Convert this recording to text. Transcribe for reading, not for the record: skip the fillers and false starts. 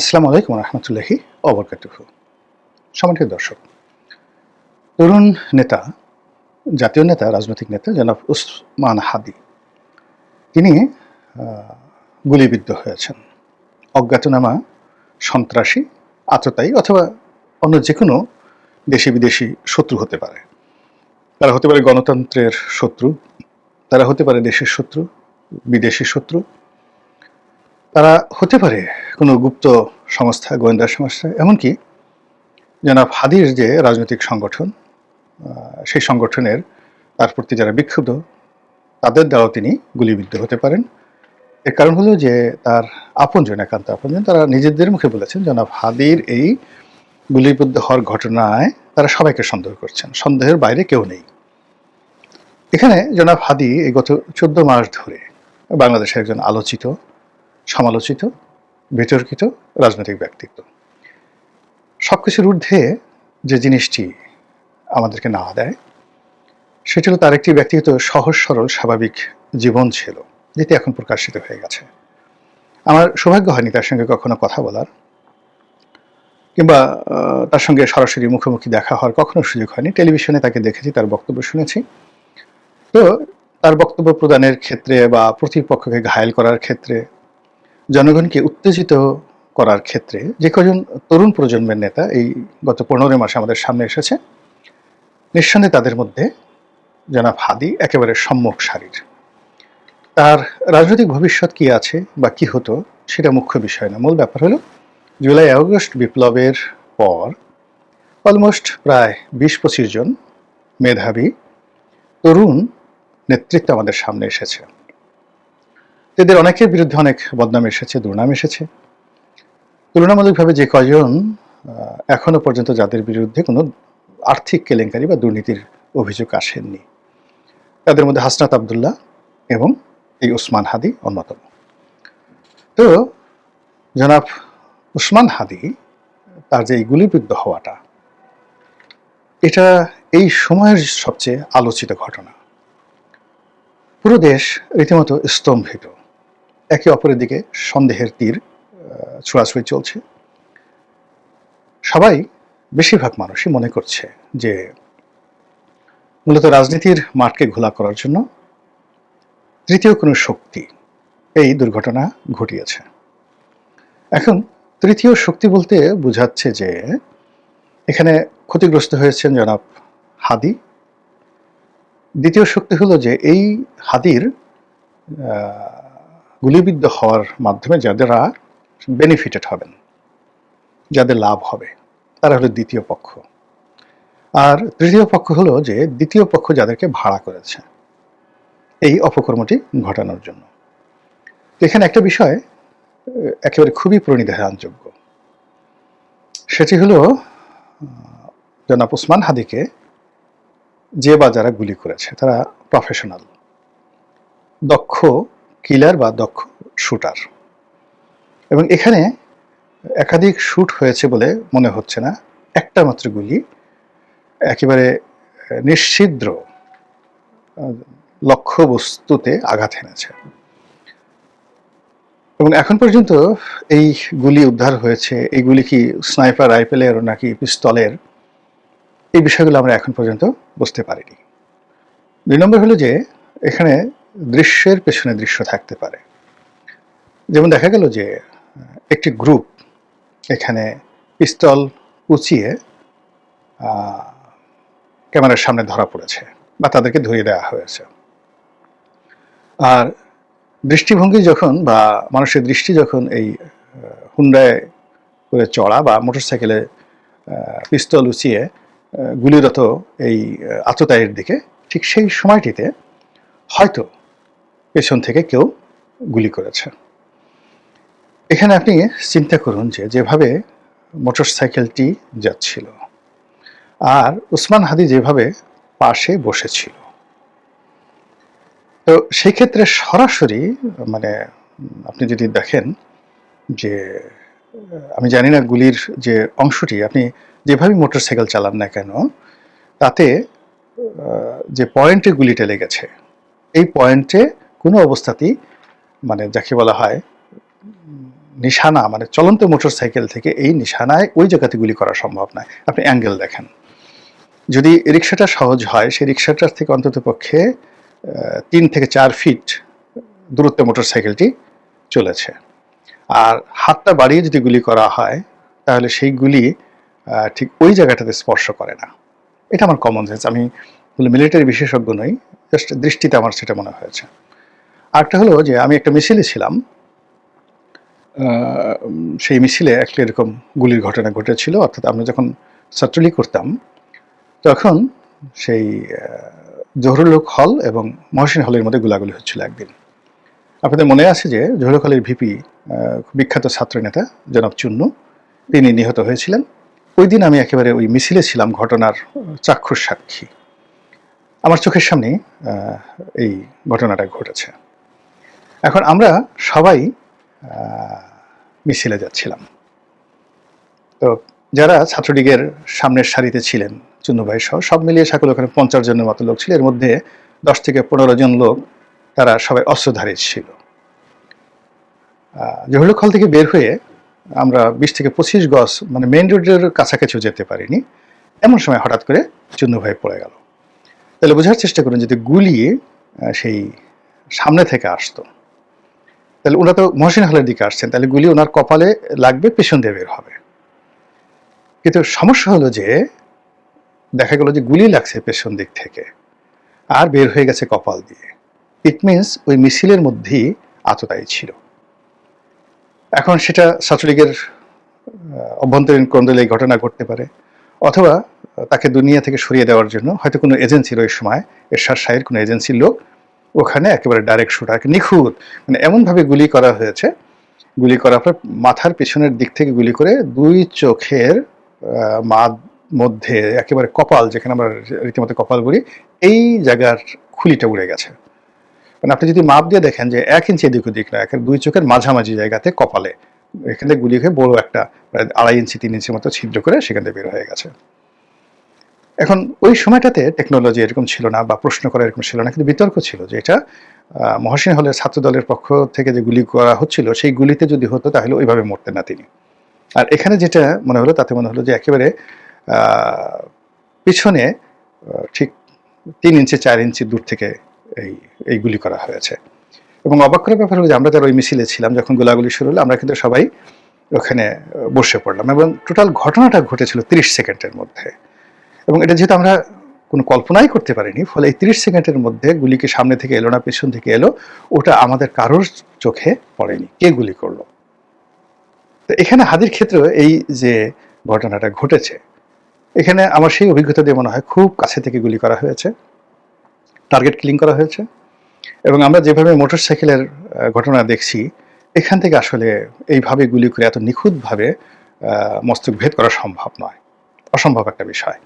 আসসালামু আলাইকুম রহমতুল্লাহি অবরকাতুহু। সম্মানিত দর্শক, তরুণ নেতা, জাতীয় নেতা, রাজনৈতিক নেতা জনাব উসমান হাদী তিনি গুলিবিদ্ধ হয়েছেন। অজ্ঞাতনামা সন্ত্রাসী, আততায়ী অথবা অন্য যে কোনো দেশি বিদেশি শত্রু হতে পারে। তারা হতে পারে গণতন্ত্রের শত্রু, তারা হতে পারে দেশের শত্রু, বিদেশি শত্রু, তারা হতে পারে কোনো গুপ্ত সংস্থা, গোয়েন্দা সংস্থা, এমনকি জনাব হাদীর যে রাজনৈতিক সংগঠন, সেই সংগঠনের তার প্রতি যারা বিক্ষুব্ধ তাদের দ্বারাও তিনি গুলিবিদ্ধ হতে পারেন। এর কারণ হলো যে তার আপনজন, একান্ত আপনজন, তারা নিজেদের মুখে বলেছেন জনাব হাদীর এই গুলিবিদ্ধ হওয়ার ঘটনায় তারা সবাইকে সন্দেহ করছেন, সন্দেহের বাইরে কেউ নেই। এখানে জনাব হাদী এই গত 14 মাস ধরে বাংলাদেশের একজন আলোচিত, সমালোচিত, বিতর্কিত রাজনৈতিক ব্যক্তিত্ব। সবকিছুর ঊর্ধ্বে যে জিনিসটি আমাদেরকে নাড়া দেয় সেটি হলো তার একটি ব্যক্তিগত সহজ সরল স্বাভাবিক জীবন ছিল, যেটি এখন প্রকাশিত হয়ে গেছে। আমার সৌভাগ্য হয়নি তার সঙ্গে কখনো কথা বলার, কিংবা তার সঙ্গে সরাসরি মুখোমুখি দেখা হওয়ার কখনো সুযোগ হয়নি। টেলিভিশনে তাকে দেখেছি, তার বক্তব্য শুনেছি। তো তার বক্তব্য প্রদানের ক্ষেত্রে বা প্রতিপক্ষকে ঘায়েল করার ক্ষেত্রে, জনগণকে উত্তেজিত করার ক্ষেত্রে যে কজন তরুণ প্রজন্মের নেতা এই গত 15 মাসে আমাদের সামনে এসেছে, নিঃসন্দেহে তাদের মধ্যে জনাব হাদী একেবারে সম্মুখ সারির। তার রাজনৈতিক ভবিষ্যৎ কি আছে বা কি হতো সেটা মুখ্য বিষয় না। মূল ব্যাপার হলো জুলাই আগস্ট বিপ্লবের পর অলমোস্ট প্রায় 20-25 জন মেধাবী তরুণ নেতৃত্ব আমাদের সামনে এসেছে। এদের অনেকের বিরুদ্ধে অনেক বদনাম এসেছে, দুর্নাম এসেছে। তুলনামূলকভাবে যে কজন এখনো পর্যন্ত যাদের বিরুদ্ধে কোনো আর্থিক কেলেঙ্কারি বা দুর্নীতির অভিযোগ আসেননি, তাদের মধ্যে হাসনাত আবদুল্লাহ এবং এই উসমান হাদী অন্যতম। তো জনাব উসমান হাদী তার যে এই গুলিবিদ্ধ হওয়াটা, এটা এই সময়ের সবচেয়ে আলোচিত ঘটনা। পুরো দেশ রীতিমতো স্তম্ভিত, একে অপরের দিকে সন্দেহের তীর ছোড়াছুড়ি চলছে। সবাই, বেশিরভাগ মানুষই মনে করছে যে মূলত রাজনীতির মাঠকে ঘোলা করার জন্য তৃতীয় কোনো শক্তি এই দুর্ঘটনা ঘটিয়েছে। এখন তৃতীয় শক্তি বলতে বোঝাচ্ছে যে এখানে ক্ষতিগ্রস্ত হয়েছেন জনাব হাদী। দ্বিতীয় শক্তি হলো যে এই হাদীর গুলিবিদ্ধ হওয়ার মাধ্যমে যারা বেনিফিটেড হবেন, যাদের লাভ হবে, তারা হলো দ্বিতীয় পক্ষ। আর তৃতীয় পক্ষ হলো যে দ্বিতীয় পক্ষ যাদেরকে ভাড়া করেছে এই অপকর্মটি ঘটানোর জন্য। এখানে একটা বিষয় একেবারে খুবই প্রণিধানযোগ্য, সেটি হলো জনাব উসমান হাদীকে যে বা যারা গুলি করেছে তারা প্রফেশনাল, দক্ষ কিলার বা দক্ষ শুটার। এবং এখানে একাধিক শুট হয়েছে বলে মনে হচ্ছে না, একটা মাত্র গুলি একেবারে নিশ্ছিদ্র লক্ষ্যবস্তুতে আঘাত এনেছে। এবং এখন পর্যন্ত এই গুলি উদ্ধার হয়েছে, এই গুলি কি স্নাইপার রাইফেলের নাকি পিস্তলের, এই বিষয়গুলো আমরা এখন পর্যন্ত বুঝতে পারিনি। 2 নম্বর হলো যে এখানে দৃশ্যের পেছনে দৃশ্য থাকতে পারে। যেমন দেখা গেল যে একটি গ্রুপ এখানে পিস্তল উঁচিয়ে ক্যামেরার সামনে ধরা পড়েছে বা তাদেরকে ধরিয়ে দেওয়া হয়েছে। আর দৃষ্টিভঙ্গি যখন বা মানুষের দৃষ্টি যখন এই হুন্ডায় করে চড়া বা মোটরসাইকেলে পিস্তল উঁচিয়ে গুলিরত এই আততায়ীর দিকে, ঠিক সেই সময়টিতে হয়তো পেছন থেকে কেউ গুলি করেছে। এখানে আপনি চিন্তা করুন যে যেভাবে মোটরসাইকেলটি যাচ্ছিল আর উসমান হাদী যেভাবে পাশে বসেছিল, তো সেই ক্ষেত্রে সরাসরি মানে আপনি যদি দেখেন যে আমি জানি না গুলির যে অংশটি, আপনি যেভাবে মোটরসাইকেল চালান না কেন, তাতে যে পয়েন্টে গুলিটা লেগেছে এই পয়েন্টে কোনো অবস্থাতেই মানে যাকে বলা হয় নিশানা মানে চলন্ত মোটরসাইকেল থেকে এই নিশানায় ওই জায়গাতে গুলি করা সম্ভব নয়। আপনি অ্যাঙ্গেল দেখেন, যদি রিক্সাটা সহজ হয় সেই রিক্সাটার থেকে অন্তত পক্ষে 3 থেকে 4 ফিট দূরত্বে মোটরসাইকেলটি চলেছে, আর হাতটা বাড়িয়ে যদি গুলি করা হয় তাহলে সেই গুলি ঠিক ওই জায়গাটাতে স্পর্শ করে না। এটা আমার কমন সেন্স, আমি মিলিটারি বিশেষজ্ঞ নই, জাস্ট দৃষ্টিতে আমার সেটা মনে হয়েছে। আরেকটা হলো যে আমি একটা মিছিলে ছিলাম, সেই মিছিলে একটা এরকম গুলির ঘটনা ঘটেছিল। অর্থাৎ আমরা যখন ছাত্রলীগ করতাম তখন সেই জহুরুল হক হল এবং মহসিন হলের মধ্যে গোলাগুলি হচ্ছিল একদিন। আপনাদের মনে আছে যে জহুরুল হলের ভিপি বিখ্যাত ছাত্রনেতা জনাব চুন্নু, তিনি নিহত হয়েছিলেন। ওই দিন আমি একেবারে ওই মিছিলে ছিলাম, ঘটনার চাক্ষুষ সাক্ষী। আমার চোখের সামনে এই ঘটনাটা ঘটেছে। এখন আমরা সবাই মিছিলে যাচ্ছিলাম, তো যারা ছাত্রলীগের সামনের সারিতে ছিলেন চুন্নু ভাই সহ সব মিলিয়ে সকলে ওখানে 50 জনের মতো লোক ছিল। এর মধ্যে 10 থেকে 15 জন লোক তারা সবাই অস্ত্রধারী ছিল। জহুরুল হল থেকে বের হয়ে আমরা 20 থেকে 25 গজ মানে মেইন রোডের কাছাকাছিও যেতে পারিনি, এমন সময় হঠাৎ করে চুন্নু ভাই পড়ে গেল। তাহলে বোঝার চেষ্টা করুন, যদি গুলি সেই সামনে থেকে আসতো তাহলে ওনারা তো মহসিন হলের দিকে আসছেন, তাহলে গুলি ওনার কপালে লাগবে, পেছন দিয়ে বের হবে। কিন্তু সমস্যা হলো যে দেখা গেল যে গুলি লাগছে পেছন দিক থেকে আর বের হয়ে গেছে কপাল দিয়ে। ইট মিনস ওই মিছিলের মধ্যেই আততায়ী ছিল। এখন সেটা ছাত্রলীগের অভ্যন্তরীণ কোন্দলে এই ঘটনা ঘটতে পারে, অথবা তাকে দুনিয়া থেকে সরিয়ে দেওয়ার জন্য হয়তো কোনো এজেন্সির ওই সময় এরশাদ শাহের কোনো এজেন্সির লোক ওখানে একেবারে ডাইরেক্ট শুটার নিখুঁত মানে এমনভাবে গুলি করা হয়েছে, গুলি করার পর মাথার পেছনের দিক থেকে গুলি করে 2 চোখের মধ্যে একেবারে কপাল, যেখানে আমরা রীতিমতো কপাল বলি, এই জায়গার খুলিটা উড়ে গেছে। মানে আপনি যদি মাপ দিয়ে দেখেন যে 1 ইঞ্চি এদিক ওদিক না, 2 চোখের মাঝামাঝি জায়গাতে কপালে এখান থেকে গুলি হয়ে বড় একটা প্রায় 2.5 ইঞ্চি 3 ইঞ্চির মতো ছিদ্র করে সেখান থেকে বের হয়ে গেছে। এখন ওই সময়টাতে টেকনোলজি এরকম ছিল না বা প্রশ্ন করা এরকম ছিল না, কিন্তু বিতর্ক ছিল যে এটা মহসিন হলের ছাত্র দলের পক্ষ থেকে যে গুলি করা হচ্ছিল সেই গুলিতে যদি হতো তাহলে ওইভাবে মরতেন না তিনি। আর এখানে যেটা মনে হলো তাতে মনে হলো যে একেবারে পিছনে ঠিক 3 ইঞ্চি 4 ইঞ্চি দূর থেকে এই গুলি করা হয়েছে। এবং অবাক করার ব্যাপার হলো যে আমরা যারা ওই মিছিলে ছিলাম, যখন গোলাগুলি শুরু হলো আমরা কিন্তু সবাই ওখানে বসে পড়লাম, এবং টোটাল ঘটনাটা ঘটেছিল 30 সেকেন্ডের মধ্যে। এবং এটা যেহেতু আমরা কোনো কল্পনাই করতে পারিনি, ফলে এই 30 সেকেন্ডের মধ্যে গুলিকে সামনে থেকে এলো না পেছন থেকে এলো, ওটা আমাদের কারোর চোখে পড়েনি কে গুলি করলো। তো এখানে হাদির ক্ষেত্রেও এই যে ঘটনাটা ঘটেছে, এখানে আমার সেই অভিজ্ঞতা দিয়ে মনে হয় খুব কাছে থেকে গুলি করা হয়েছে, টার্গেট কিলিং করা হয়েছে। এবং আমরা যেভাবে মোটরসাইকেলের ঘটনা দেখছি, এখান থেকে আসলে এইভাবে গুলি করে এত নিখুঁতভাবে মস্তক ভেদ করা সম্ভব নয়, অসম্ভব একটা বিষয়।